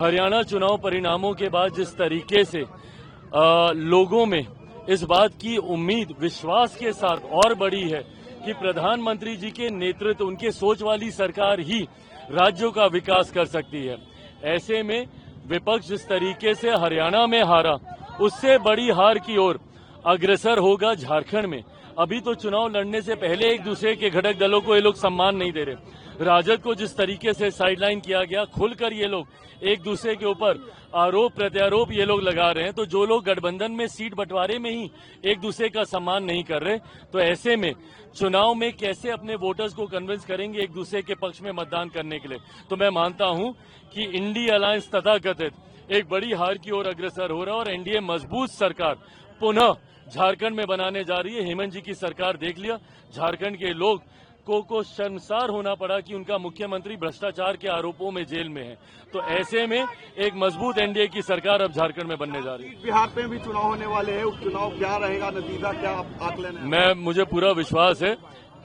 हरियाणा चुनाव परिणामों के बाद जिस तरीके से लोगों में इस बात की उम्मीद विश्वास के साथ और बढ़ी है कि प्रधानमंत्री जी के नेतृत्व, उनके सोच वाली सरकार ही राज्यों का विकास कर सकती है। ऐसे में विपक्ष जिस तरीके से हरियाणा में हारा, उससे बड़ी हार की ओर अग्रसर होगा झारखंड में। अभी तो चुनाव लड़ने से पहले एक दूसरे के घटक दलों को ये लोग सम्मान नहीं दे रहे। राजद को जिस तरीके से साइडलाइन किया गया, खुलकर ये लोग एक दूसरे के ऊपर आरोप प्रत्यारोप ये लोग लगा रहे हैं। तो जो लोग गठबंधन में सीट बंटवारे में ही एक दूसरे का सम्मान नहीं कर रहे, तो ऐसे में चुनाव में कैसे अपने वोटर्स को कन्विंस करेंगे एक दूसरे के पक्ष में मतदान करने के लिए। तो मैं मानता हूं कि इंडिया अलायंस तथाकथित एक बड़ी हार की ओर अग्रसर हो रहा है और एनडीए मजबूत सरकार पुनः झारखंड में बनाने जा रही है। हेमंत जी की सरकार देख लिया, झारखंड के लोग को शर्मसार होना पड़ा कि उनका मुख्यमंत्री भ्रष्टाचार के आरोपों में जेल में है। तो ऐसे में एक मजबूत एनडीए की सरकार अब झारखंड में बनने जा रही है। बिहार में भी चुनाव होने वाले हैं, उपचुनाव क्या रहेगा, नतीजा क्या आकलन है? मुझे पूरा विश्वास है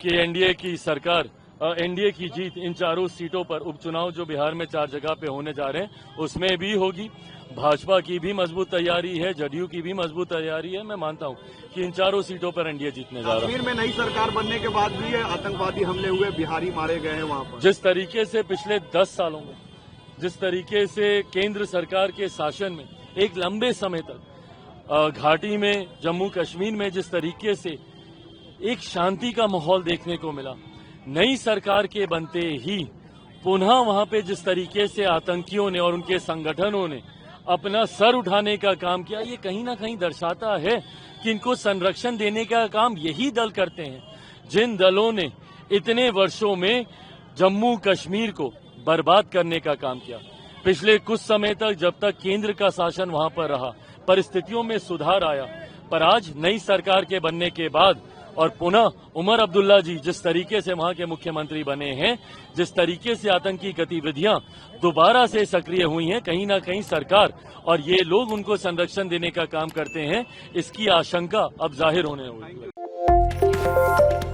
कि एनडीए की सरकार, एनडीए की जीत इन चारों सीटों पर, उपचुनाव जो बिहार में 4 जगह पे होने जा रहे हैं उसमें भी होगी। भाजपा की भी मजबूत तैयारी है, जदयू की भी मजबूत तैयारी है। मैं मानता हूं कि इन चारों सीटों पर एनडीए जीतने जा रहा है। कश्मीर में नई सरकार बनने के बाद भी आतंकवादी हमले हुए, बिहारी मारे गए हैं वहां पर। जिस तरीके से पिछले 10 सालों में जिस तरीके से केंद्र सरकार के शासन में एक लंबे समय तक घाटी में, जम्मू कश्मीर में जिस तरीके से एक शांति का माहौल देखने को मिला, नई सरकार के बनते ही पुनः वहां पे जिस तरीके से आतंकियों ने और उनके संगठनों ने अपना सर उठाने का काम किया, ये कहीं ना कहीं दर्शाता है कि इनको संरक्षण देने का काम यही दल करते हैं जिन दलों ने इतने वर्षों में जम्मू कश्मीर को बर्बाद करने का काम किया। पिछले कुछ समय तक जब तक केंद्र का शासन वहां पर रहा, परिस्थितियों में सुधार आया, पर आज नई सरकार के बनने के बाद और पुनः उमर अब्दुल्ला जी जिस तरीके से वहां के मुख्यमंत्री बने हैं, जिस तरीके से आतंकी गतिविधियां दोबारा से सक्रिय हुई हैं, कहीं ना कहीं सरकार और ये लोग उनको संरक्षण देने का काम करते हैं, इसकी आशंका अब जाहिर होने लगी है।